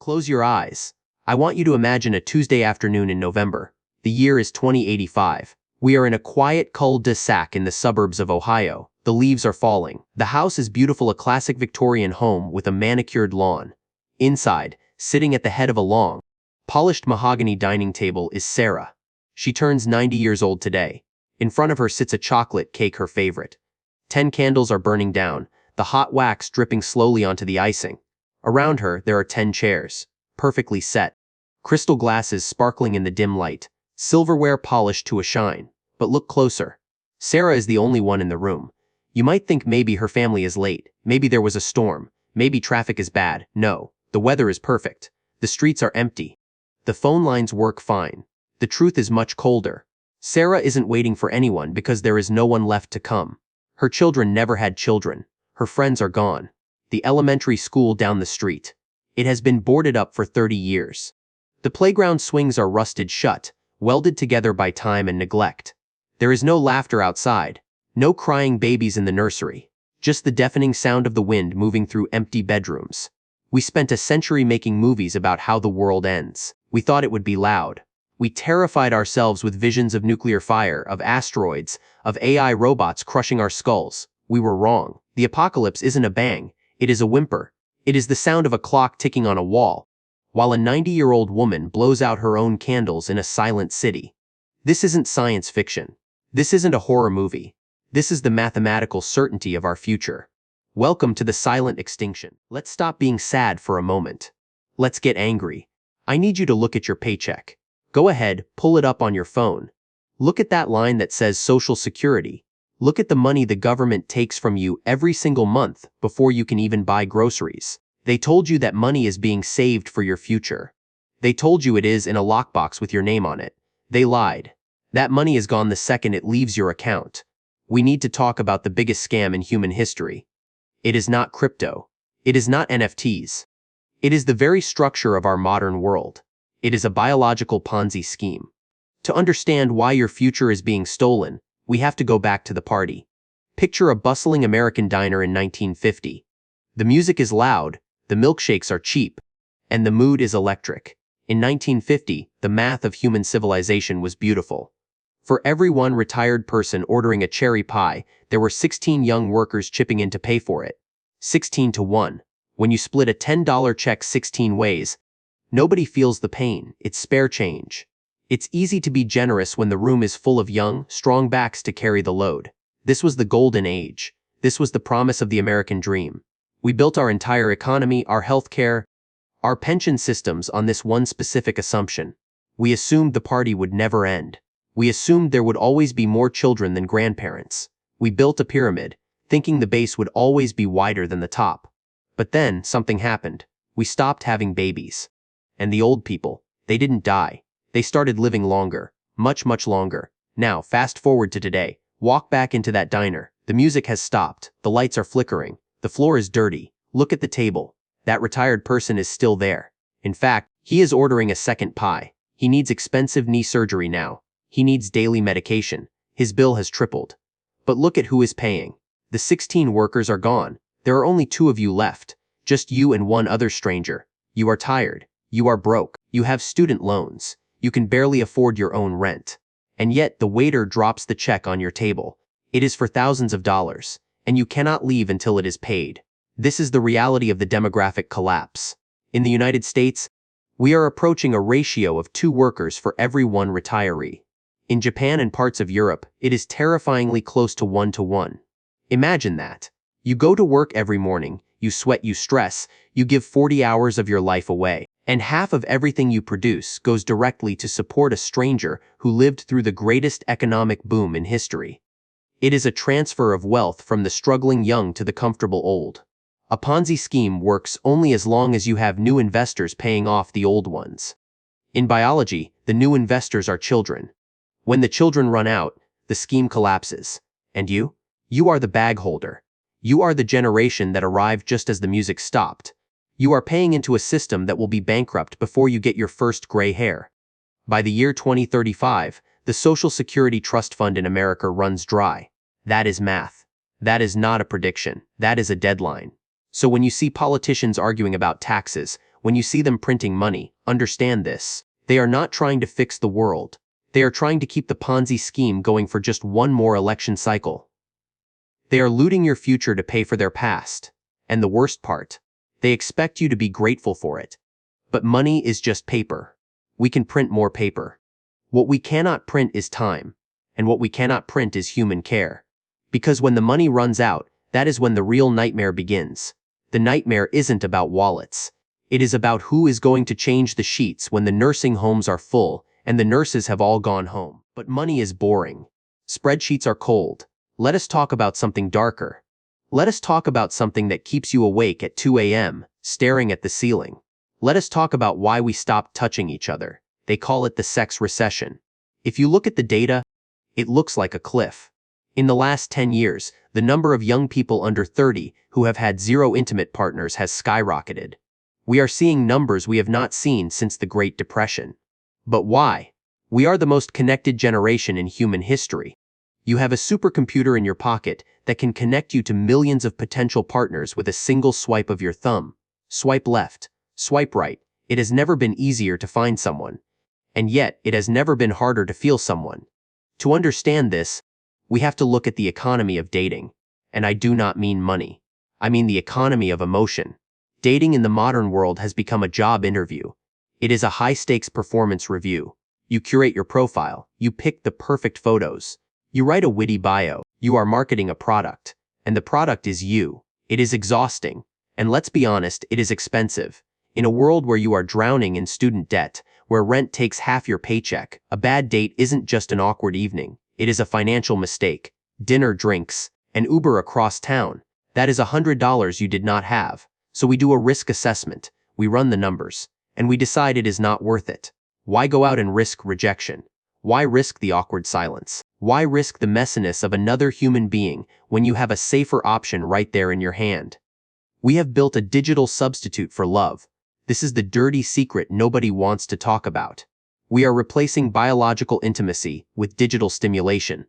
Close your eyes. I want you to imagine a Tuesday afternoon in November. The year is 2085. We are in a quiet cul-de-sac in the suburbs of Ohio. The leaves are falling. The house is beautiful, a classic Victorian home with a manicured lawn. Inside, sitting at the head of a long, polished mahogany dining table is Sarah. She turns 90 years old today. In front of her sits a chocolate cake, her favorite. 10 candles are burning down, the hot wax dripping slowly onto the icing. Around her, there are 10 chairs, perfectly set. Crystal glasses sparkling in the dim light. Silverware polished to a shine. But look closer. Sarah is the only one in the room. You might think maybe her family is late, maybe there was a storm, maybe traffic is bad. No, the weather is perfect. The streets are empty. The phone lines work fine. The truth is much colder. Sarah isn't waiting for anyone because there is no one left to come. Her children never had children. Her friends are gone. The elementary school down the street. It has been boarded up for 30 years. The playground swings are rusted shut, welded together by time and neglect. There is no laughter outside, no crying babies in the nursery, just the deafening sound of the wind moving through empty bedrooms. We spent a century making movies about how the world ends. We thought it would be loud. We terrified ourselves with visions of nuclear fire, of asteroids, of AI robots crushing our skulls. We were wrong. The apocalypse isn't a bang, it is a whimper. It is the sound of a clock ticking on a wall, while a 90-year-old woman blows out her own candles in a silent city. This isn't science fiction. This isn't a horror movie. This is the mathematical certainty of our future. Welcome to the silent extinction. Let's stop being sad for a moment. Let's get angry. I need you to look at your paycheck. Go ahead, pull it up on your phone. Look at that line that says Social Security. Look at the money the government takes from you every single month before you can even buy groceries. They told you that money is being saved for your future. They told you it is in a lockbox with your name on it. They lied. That money is gone the second it leaves your account. We need to talk about the biggest scam in human history. It is not crypto. It is not NFTs. It is the very structure of our modern world. It is a biological Ponzi scheme. To understand why your future is being stolen, we have to go back to the party. Picture a bustling American diner in 1950. The music is loud, the milkshakes are cheap, and the mood is electric. In 1950, the math of human civilization was beautiful. For every one retired person ordering a cherry pie, there were 16 young workers chipping in to pay for it. 16 to 1. When you split a $10 check 16 ways, nobody feels the pain, it's spare change. It's easy to be generous when the room is full of young, strong backs to carry the load. This was the golden age. This was the promise of the American dream. We built our entire economy, our healthcare, our pension systems on this one specific assumption. We assumed the party would never end. We assumed there would always be more children than grandparents. We built a pyramid, thinking the base would always be wider than the top. But then, something happened. We stopped having babies. And the old people, they didn't die. They started living longer. Much, much longer. Now, fast forward to today. Walk back into that diner. The music has stopped. The lights are flickering. The floor is dirty. Look at the table. That retired person is still there. In fact, he is ordering a second pie. He needs expensive knee surgery now. He needs daily medication. His bill has tripled. But look at who is paying. The 16 workers are gone. There are only 2 of you left. Just you and one other stranger. You are tired. You are broke. You have student loans. You can barely afford your own rent. And yet the waiter drops the check on your table. It is for thousands of dollars. And you cannot leave until it is paid. This is the reality of the demographic collapse. In the United States, we are approaching a ratio of 2 workers for every 1 retiree. In Japan and parts of Europe, it is terrifyingly close to 1 to 1. Imagine that. You go to work every morning, you sweat, you stress, you give 40 hours of your life away, and half of everything you produce goes directly to support a stranger who lived through the greatest economic boom in history. It is a transfer of wealth from the struggling young to the comfortable old. A Ponzi scheme works only as long as you have new investors paying off the old ones. In biology, the new investors are children. When the children run out, the scheme collapses. And you? You are the bag holder. You are the generation that arrived just as the music stopped. You are paying into a system that will be bankrupt before you get your first gray hair. By the year 2035, the Social Security Trust Fund in America runs dry. That is math. That is not a prediction. That is a deadline. So when you see politicians arguing about taxes, when you see them printing money, understand this. They are not trying to fix the world. They are trying to keep the Ponzi scheme going for just one more election cycle. They are looting your future to pay for their past. And the worst part, they expect you to be grateful for it. But money is just paper. We can print more paper. What we cannot print is time. And what we cannot print is human care. Because when the money runs out, that is when the real nightmare begins. The nightmare isn't about wallets. It is about who is going to change the sheets when the nursing homes are full and the nurses have all gone home. But money is boring. Spreadsheets are cold. Let us talk about something darker. Let us talk about something that keeps you awake at 2 a.m., staring at the ceiling. Let us talk about why we stopped touching each other. They call it the sex recession. If you look at the data, it looks like a cliff. In the last 10 years, the number of young people under 30 who have had zero intimate partners has skyrocketed. We are seeing numbers we have not seen since the Great Depression. But why? We are the most connected generation in human history. You have a supercomputer in your pocket that can connect you to millions of potential partners with a single swipe of your thumb. Swipe left, swipe right. It has never been easier to find someone. And yet, it has never been harder to feel someone. To understand this, we have to look at the economy of dating. And I do not mean money. I mean the economy of emotion. Dating in the modern world has become a job interview. It is a high-stakes performance review. You curate your profile. You pick the perfect photos. You write a witty bio. You are marketing a product. And the product is you. It is exhausting. And let's be honest, it is expensive. In a world where you are drowning in student debt, where rent takes half your paycheck, a bad date isn't just an awkward evening. It is a financial mistake. Dinner, drinks, and Uber across town. That is $100 you did not have. So we do a risk assessment. We run the numbers. And we decide it is not worth it. Why go out and risk rejection? Why risk the awkward silence? Why risk the messiness of another human being when you have a safer option right there in your hand? We have built a digital substitute for love. This is the dirty secret nobody wants to talk about. We are replacing biological intimacy with digital stimulation.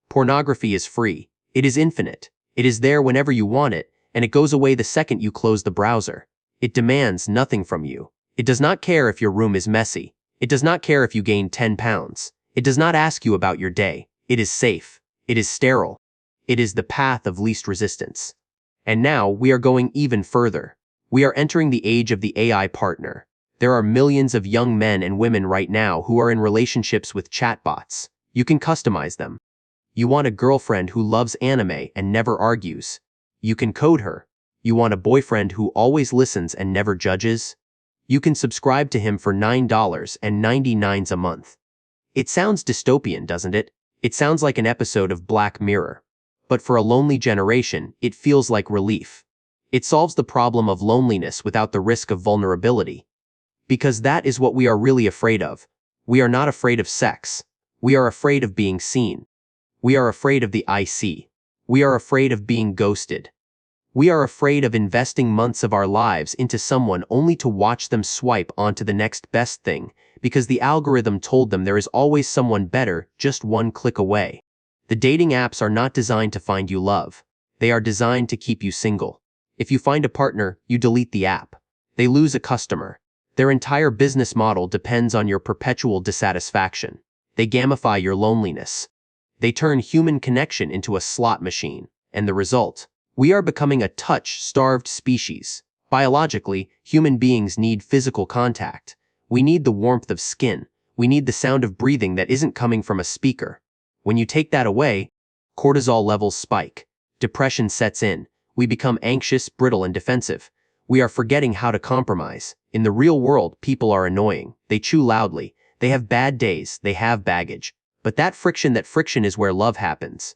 Pornography is free. It is infinite. It is there whenever you want it, and it goes away the second you close the browser. It demands nothing from you. It does not care if your room is messy. It does not care if you gain 10 pounds. It does not ask you about your day. It is safe. It is sterile. It is the path of least resistance. And now we are going even further. We are entering the age of the AI partner. There are millions of young men and women right now who are in relationships with chatbots. You can customize them. You want a girlfriend who loves anime and never argues. You can code her. You want a boyfriend who always listens and never judges? You can subscribe to him for $9.99 a month. It sounds dystopian, doesn't it? It sounds like an episode of Black Mirror. But for a lonely generation, it feels like relief. It solves the problem of loneliness without the risk of vulnerability. Because that is what we are really afraid of. We are not afraid of sex. We are afraid of being seen. We are afraid of the IC. We are afraid of being ghosted. We are afraid of investing months of our lives into someone only to watch them swipe onto the next best thing, because the algorithm told them there is always someone better just one click away. The dating apps are not designed to find you love. They are designed to keep you single. If you find a partner, you delete the app. They lose a customer. Their entire business model depends on your perpetual dissatisfaction. They gamify your loneliness. They turn human connection into a slot machine. And the result? We are becoming a touch-starved species. Biologically, human beings need physical contact. We need the warmth of skin. We need the sound of breathing that isn't coming from a speaker. When you take that away, cortisol levels spike. Depression sets in. We become anxious, brittle, and defensive. We are forgetting how to compromise. In the real world, people are annoying. They chew loudly. They have bad days. They have baggage. But that friction is where love happens.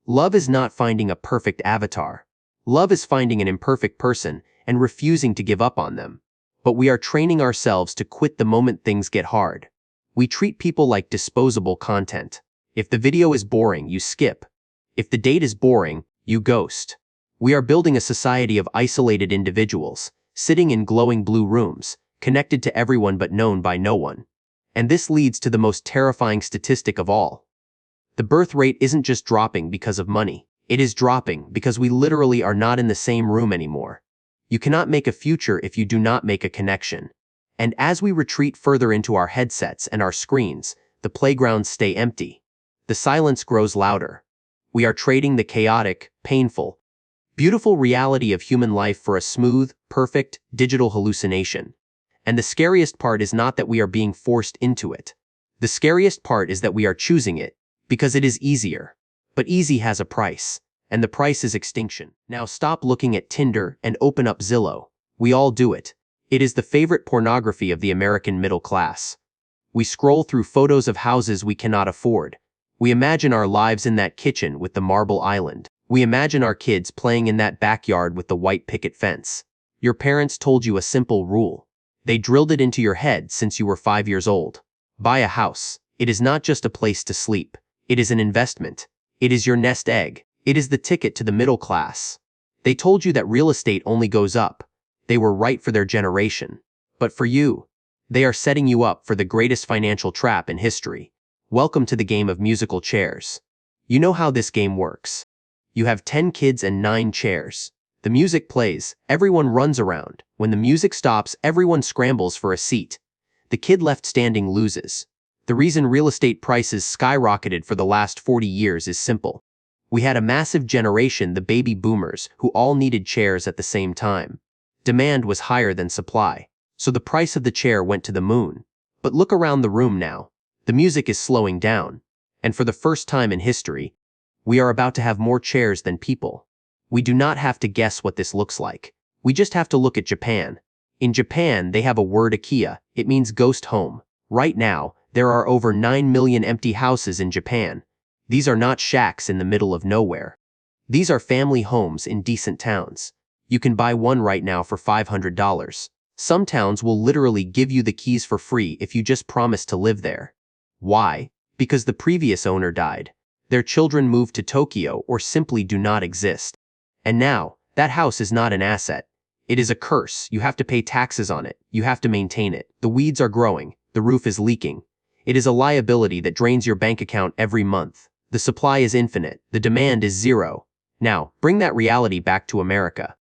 Love is not finding a perfect avatar. Love is finding an imperfect person and refusing to give up on them. But we are training ourselves to quit the moment things get hard. We treat people like disposable content. If the video is boring, you skip. If the date is boring, you ghost. We are building a society of isolated individuals, sitting in glowing blue rooms, connected to everyone but known by no one. And this leads to the most terrifying statistic of all. The birth rate isn't just dropping because of money. It is dropping because we literally are not in the same room anymore. You cannot make a future if you do not make a connection. And as we retreat further into our headsets and our screens, the playgrounds stay empty. The silence grows louder. We are trading the chaotic, painful, beautiful reality of human life for a smooth, perfect, digital hallucination. And the scariest part is not that we are being forced into it. The scariest part is that we are choosing it, because it is easier. But easy has a price, and the price is extinction. Now stop looking at Tinder and open up Zillow. We all do it. It is the favorite pornography of the American middle class. We scroll through photos of houses we cannot afford. We imagine our lives in that kitchen with the marble island. We imagine our kids playing in that backyard with the white picket fence. Your parents told you a simple rule. They drilled it into your head since you were 5 years old. Buy a house. It is not just a place to sleep. It is an investment. It is your nest egg. It is the ticket to the middle class. They told you that real estate only goes up. They were right for their generation. But for you, they are setting you up for the greatest financial trap in history. Welcome to the game of musical chairs. You know how this game works. You have 10 kids and 9 chairs. The music plays, everyone runs around. When the music stops, everyone scrambles for a seat. The kid left standing loses. The reason real estate prices skyrocketed for the last 40 years is simple. We had a massive generation, the baby boomers, who all needed chairs at the same time. Demand was higher than supply, so the price of the chair went to the moon. But look around the room now. The music is slowing down. And for the first time in history, we are about to have more chairs than people. We do not have to guess what this looks like. We just have to look at Japan. In Japan, they have a word IKEA. It means ghost home. Right now, there are over 9 million empty houses in Japan. These are not shacks in the middle of nowhere. These are family homes in decent towns. You can buy one right now for $500. Some towns will literally give you the keys for free if you just promise to live there. Why? Because the previous owner died. Their children moved to Tokyo or simply do not exist. And now, that house is not an asset. It is a curse. You have to pay taxes on it. You have to maintain it. The weeds are growing. The roof is leaking. It is a liability that drains your bank account every month. The supply is infinite. The demand is zero. Now, bring that reality back to America.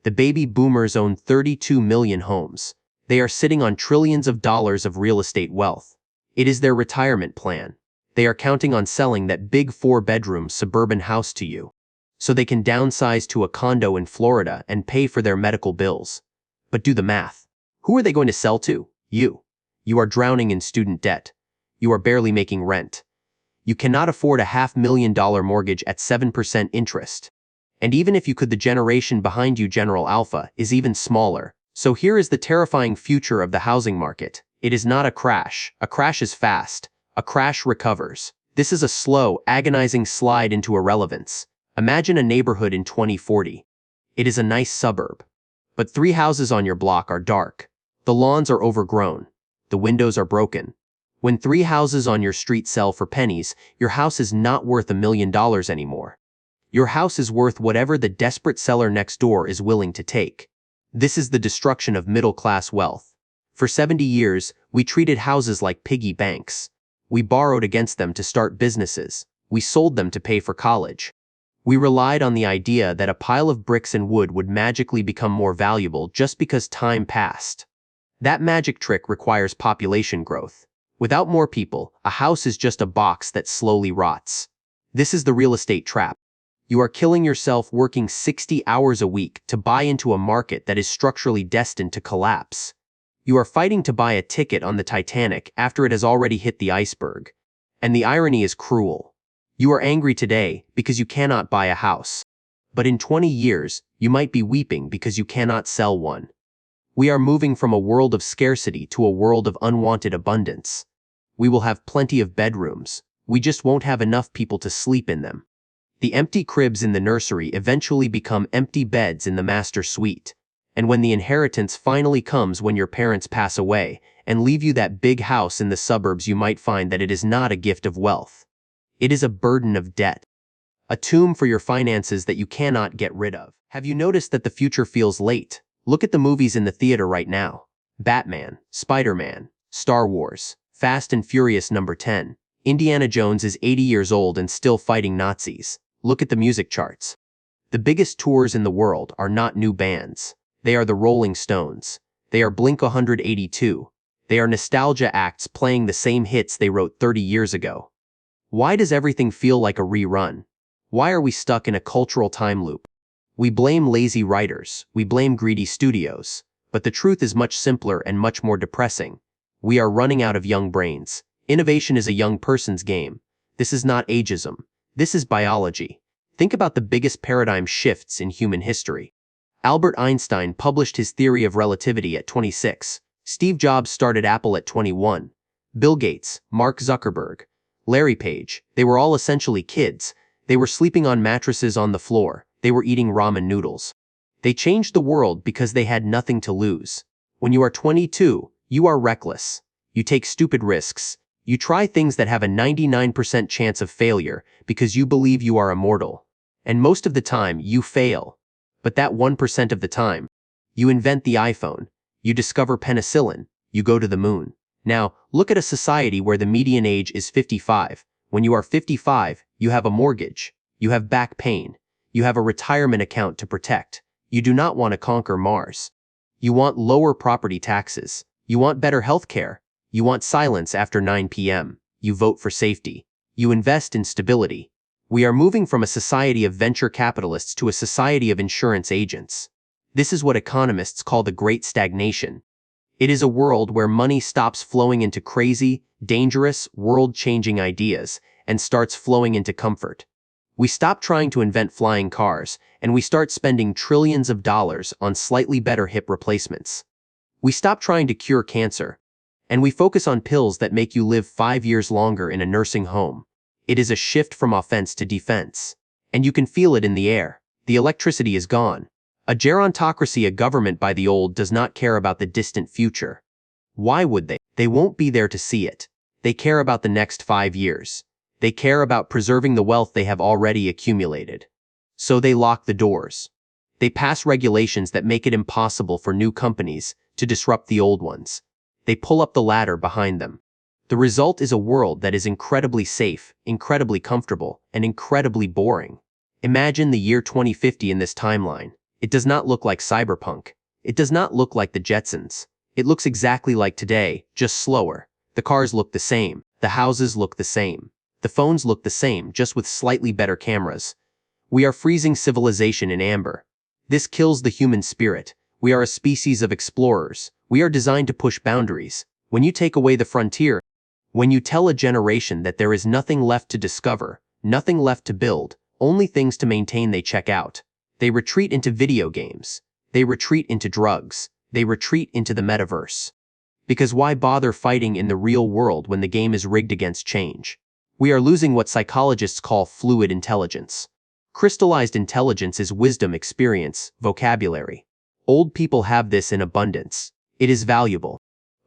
The baby boomers own 32 million homes. They are sitting on trillions of dollars of real estate wealth. It is their retirement plan. They are counting on selling that big 4-bedroom suburban house to you, so they can downsize to a condo in Florida and pay for their medical bills. But do the math. Who are they going to sell to? You. You are drowning in student debt. You are barely making rent. You cannot afford a $500,000 mortgage at 7% interest. And even if you could, the generation behind you, General Alpha, is even smaller. So here is the terrifying future of the housing market. It is not a crash. A crash is fast. A crash recovers. This is a slow, agonizing slide into irrelevance. Imagine a neighborhood in 2040. It is a nice suburb. But 3 houses on your block are dark. The lawns are overgrown. The windows are broken. When 3 houses on your street sell for pennies, your house is not worth $1 million anymore. Your house is worth whatever the desperate seller next door is willing to take. This is the destruction of middle-class wealth. For 70 years, we treated houses like piggy banks. We borrowed against them to start businesses. We sold them to pay for college. We relied on the idea that a pile of bricks and wood would magically become more valuable just because time passed. That magic trick requires population growth. Without more people, a house is just a box that slowly rots. This is the real estate trap. You are killing yourself working 60 hours a week to buy into a market that is structurally destined to collapse. You are fighting to buy a ticket on the Titanic after it has already hit the iceberg. And the irony is cruel. You are angry today because you cannot buy a house. But in 20 years, you might be weeping because you cannot sell one. We are moving from a world of scarcity to a world of unwanted abundance. We will have plenty of bedrooms. We just won't have enough people to sleep in them. The empty cribs in the nursery eventually become empty beds in the master suite. And when the inheritance finally comes when your parents pass away and leave you that big house in the suburbs, you might find that it is not a gift of wealth. It is a burden of debt. A tomb for your finances that you cannot get rid of. Have you noticed that the future feels late? Look at the movies in the theater right now. Batman, Spider-Man, Star Wars, Fast and Furious number 10. Indiana Jones is 80 years old and still fighting Nazis. Look at the music charts. The biggest tours in the world are not new bands. They are the Rolling Stones. They are Blink-182. They are nostalgia acts playing the same hits they wrote 30 years ago. Why does everything feel like a rerun? Why are we stuck in a cultural time loop? We blame lazy writers, we blame greedy studios, but the truth is much simpler and much more depressing. We are running out of young brains. Innovation is a young person's game. This is not ageism. This is biology. Think about the biggest paradigm shifts in human history. Albert Einstein published his theory of relativity at 26. Steve Jobs started Apple at 21. Bill Gates, Mark Zuckerberg, Larry Page, they were all essentially kids. They were sleeping on mattresses on the floor. They were eating ramen noodles. They changed the world because they had nothing to lose. When you are 22, you are reckless. You take stupid risks. You try things that have a 99% chance of failure because you believe you are immortal. And most of the time, you fail. But that 1% of the time, you invent the iPhone. You discover penicillin. You go to the moon. Now, look at a society where the median age is 55. When you are 55, you have a mortgage. You have back pain. You have a retirement account to protect. You do not want to conquer Mars. You want lower property taxes. You want better health care. You want silence after 9 p.m. You vote for safety. You invest in stability. We are moving from a society of venture capitalists to a society of insurance agents. This is what economists call the Great Stagnation. It is a world where money stops flowing into crazy, dangerous, world-changing ideas and starts flowing into comfort. We stop trying to invent flying cars, and we start spending trillions of dollars on slightly better hip replacements. We stop trying to cure cancer, and we focus on pills that make you live 5 years longer in a nursing home. It is a shift from offense to defense. And you can feel it in the air. The electricity is gone. A gerontocracy, a government by the old, does not care about the distant future. Why would they? They won't be there to see it. They care about the next 5 years. They care about preserving the wealth they have already accumulated. So they lock the doors. They pass regulations that make it impossible for new companies to disrupt the old ones. They pull up the ladder behind them. The result is a world that is incredibly safe, incredibly comfortable, and incredibly boring. Imagine the year 2050 in this timeline. It does not look like cyberpunk. It does not look like the Jetsons. It looks exactly like today, just slower. The cars look the same. The houses look the same. The phones look the same, just with slightly better cameras. We are freezing civilization in amber. This kills the human spirit. We are a species of explorers. We are designed to push boundaries. When you take away the frontier, when you tell a generation that there is nothing left to discover, nothing left to build, only things to maintain, they check out. They retreat into video games. They retreat into drugs. They retreat into the metaverse. Because why bother fighting in the real world when the game is rigged against change? We are losing what psychologists call fluid intelligence. Crystallized intelligence is wisdom, experience, vocabulary. Old people have this in abundance. It is valuable.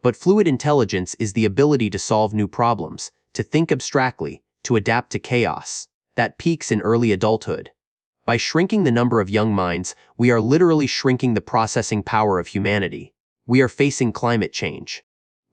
But fluid intelligence is the ability to solve new problems, to think abstractly, to adapt to chaos. That peaks in early adulthood. By shrinking the number of young minds, we are literally shrinking the processing power of humanity. We are facing climate change.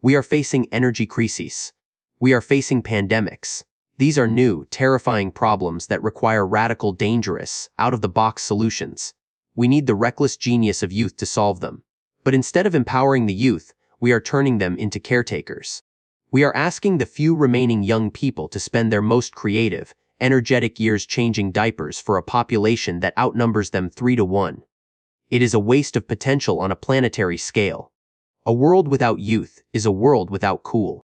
We are facing energy crises. We are facing pandemics. These are new, terrifying problems that require radical, dangerous, out-of-the-box solutions. We need the reckless genius of youth to solve them. But instead of empowering the youth, we are turning them into caretakers. We are asking the few remaining young people to spend their most creative, energetic years changing diapers for a population that outnumbers them 3-to-1. It is a waste of potential on a planetary scale. A world without youth is a world without cool.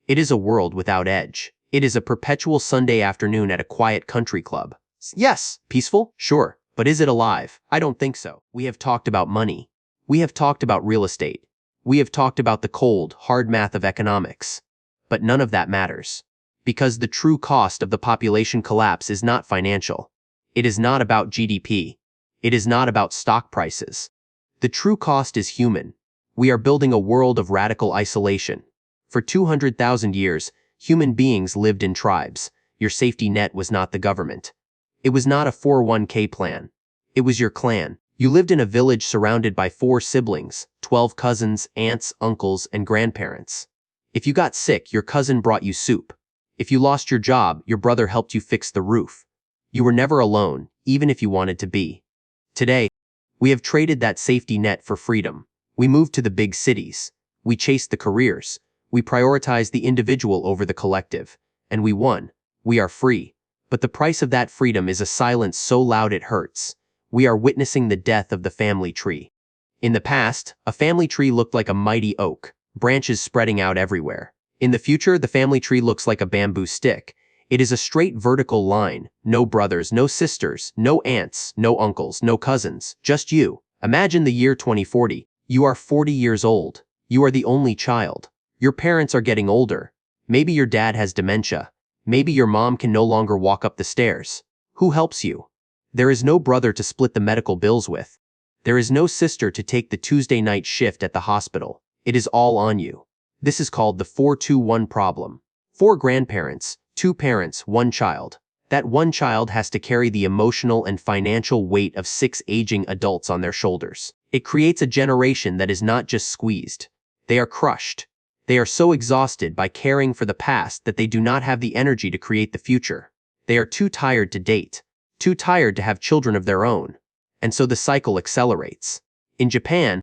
It is a world without edge. It is a perpetual Sunday afternoon at a quiet country club. Yes, peaceful? Sure. But is it alive? I don't think so. We have talked about money. We have talked about real estate. We have talked about the cold, hard math of economics. But none of that matters. Because the true cost of the population collapse is not financial. It is not about GDP. It is not about stock prices. The true cost is human. We are building a world of radical isolation. For 200,000 years, human beings lived in tribes. Your safety net was not the government. It was not a 401k plan. It was your clan. You lived in a village surrounded by 4 siblings, 12 cousins, aunts, uncles, and grandparents. If you got sick, your cousin brought you soup. If you lost your job, your brother helped you fix the roof. You were never alone, even if you wanted to be. Today, We have traded that safety net for freedom. We moved to the big cities. We chased the careers. We prioritized the individual over the collective. And we won. We are free. But the price of that freedom is a silence so loud it hurts. We are witnessing the death of the family tree. In the past, a family tree looked like a mighty oak, branches spreading out everywhere. In the future, the family tree looks like a bamboo stick. It is a straight vertical line, no brothers, no sisters, no aunts, no uncles, no cousins, just you. Imagine the year 2040. You are 40 years old. You are the only child. Your parents are getting older. Maybe your dad has dementia. Maybe your mom can no longer walk up the stairs. Who helps you? There is no brother to split the medical bills with. There is no sister to take the Tuesday night shift at the hospital. It is all on you. This is called the 4-2-1 problem. 4 grandparents, 2 parents, 1 child. That 1 child has to carry the emotional and financial weight of 6 aging adults on their shoulders. It creates a generation that is not just squeezed. They are crushed. They are so exhausted by caring for the past that they do not have the energy to create the future. They are too tired to date, too tired to have children of their own. And so the cycle accelerates. In Japan,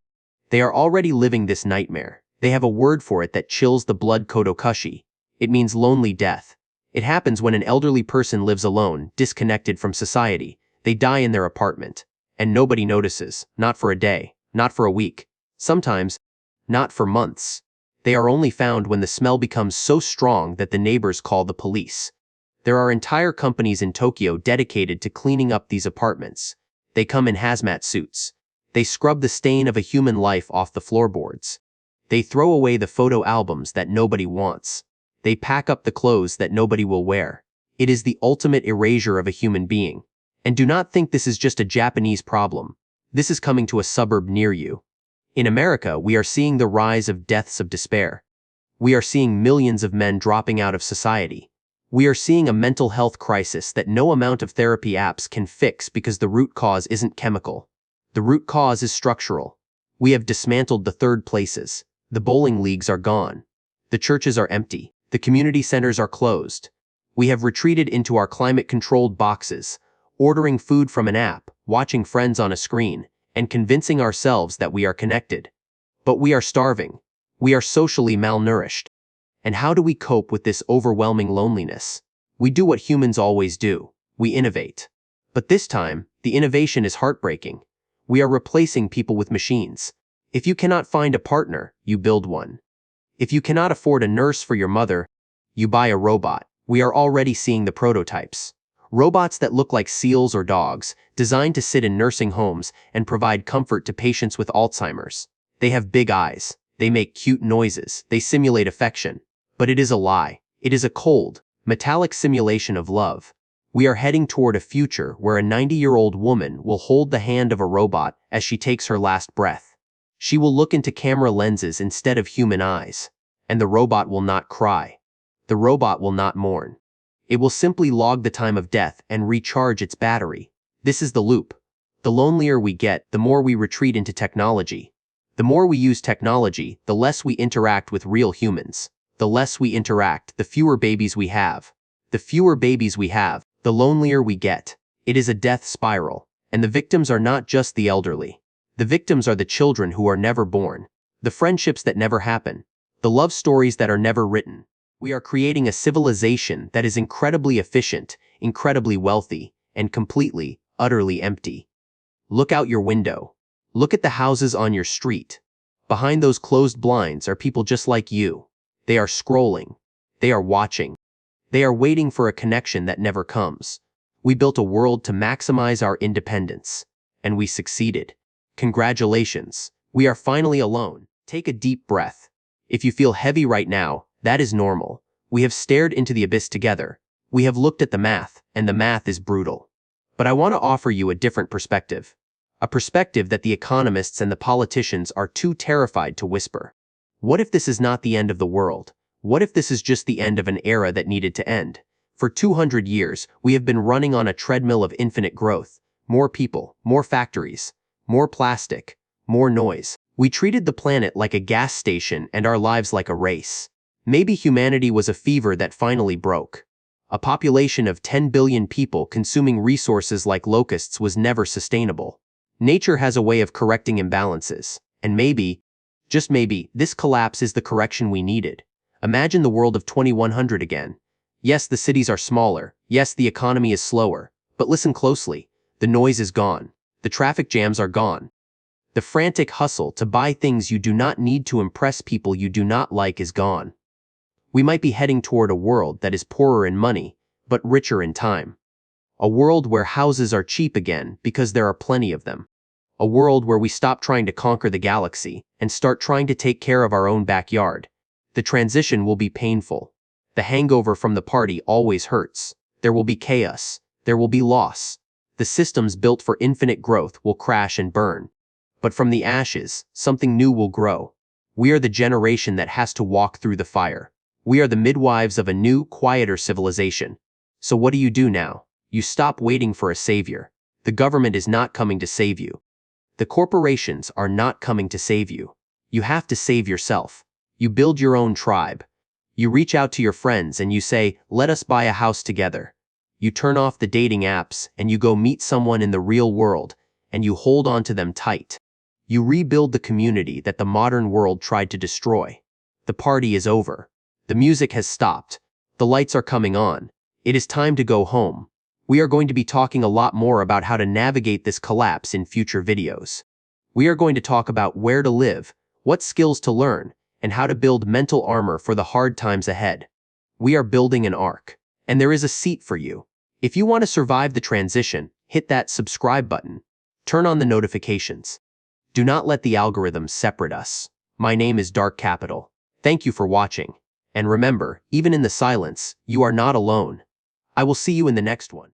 they are already living this nightmare. They have a word for it that chills the blood, kodokushi. It means lonely death. It happens when an elderly person lives alone, disconnected from society. They die in their apartment. And nobody notices, not for a day, not for a week, sometimes, not for months. They are only found when the smell becomes so strong that the neighbors call the police. There are entire companies in Tokyo dedicated to cleaning up these apartments. They come in hazmat suits. They scrub the stain of a human life off the floorboards. They throw away the photo albums that nobody wants. They pack up the clothes that nobody will wear. It is the ultimate erasure of a human being. And do not think this is just a Japanese problem. This is coming to a suburb near you. In America, we are seeing the rise of deaths of despair. We are seeing millions of men dropping out of society. We are seeing a mental health crisis that no amount of therapy apps can fix because the root cause isn't chemical. The root cause is structural. We have dismantled the third places. The bowling leagues are gone. The churches are empty. The community centers are closed. We have retreated into our climate-controlled boxes, ordering food from an app, watching friends on a screen, and convincing ourselves that we are connected. But we are starving. We are socially malnourished. And how do we cope with this overwhelming loneliness? We do what humans always do. We innovate. But this time, the innovation is heartbreaking. We are replacing people with machines. If you cannot find a partner, you build one. If you cannot afford a nurse for your mother, you buy a robot. We are already seeing the prototypes. Robots that look like seals or dogs, designed to sit in nursing homes and provide comfort to patients with Alzheimer's. They have big eyes. They make cute noises. They simulate affection. But it is a lie. It is a cold, metallic simulation of love. We are heading toward a future where a 90-year-old woman will hold the hand of a robot as she takes her last breath. She will look into camera lenses instead of human eyes. And the robot will not cry. The robot will not mourn. It will simply log the time of death and recharge its battery. This is the loop. The lonelier we get, the more we retreat into technology. The more we use technology, the less we interact with real humans. The less we interact, the fewer babies we have. The fewer babies we have, the lonelier we get. It is a death spiral. And the victims are not just the elderly. The victims are the children who are never born. The friendships that never happen. The love stories that are never written. We are creating a civilization that is incredibly efficient, incredibly wealthy, and completely, utterly empty. Look out your window. Look at the houses on your street. Behind those closed blinds are people just like you. They are scrolling. They are watching. They are waiting for a connection that never comes. We built a world to maximize our independence. And we succeeded. Congratulations. We are finally alone. Take a deep breath. If you feel heavy right now, that is normal. We have stared into the abyss together. We have looked at the math, and the math is brutal. But I want to offer you a different perspective. A perspective that the economists and the politicians are too terrified to whisper. What if this is not the end of the world? What if this is just the end of an era that needed to end? For 200 years, we have been running on a treadmill of infinite growth. More people, more factories, more plastic, more noise. We treated the planet like a gas station and our lives like a race. Maybe humanity was a fever that finally broke. A population of 10 billion people consuming resources like locusts was never sustainable. Nature has a way of correcting imbalances, and maybe, just maybe, this collapse is the correction we needed. Imagine the world of 2100 again. Yes, the cities are smaller. Yes, the economy is slower. But listen closely. The noise is gone. The traffic jams are gone. The frantic hustle to buy things you do not need to impress people you do not like is gone. We might be heading toward a world that is poorer in money, but richer in time. A world where houses are cheap again because there are plenty of them. A world where we stop trying to conquer the galaxy and start trying to take care of our own backyard. The transition will be painful. The hangover from the party always hurts. There will be chaos. There will be loss. The systems built for infinite growth will crash and burn. But from the ashes, something new will grow. We are the generation that has to walk through the fire. We are the midwives of a new, quieter civilization. So what do you do now? You stop waiting for a savior. The government is not coming to save you. The corporations are not coming to save you. You have to save yourself. You build your own tribe. You reach out to your friends and you say, let us buy a house together. You turn off the dating apps and you go meet someone in the real world and you hold on to them tight. You rebuild the community that the modern world tried to destroy. The party is over. The music has stopped. The lights are coming on. It is time to go home. We are going to be talking a lot more about how to navigate this collapse in future videos. We are going to talk about where to live, what skills to learn, and how to build mental armor for the hard times ahead. We are building an ark, and there is a seat for you. If you want to survive the transition, hit that subscribe button. Turn on the notifications. Do not let the algorithms separate us. My name is Dark Capital. Thank you for watching. And remember, even in the silence, you are not alone. I will see you in the next one.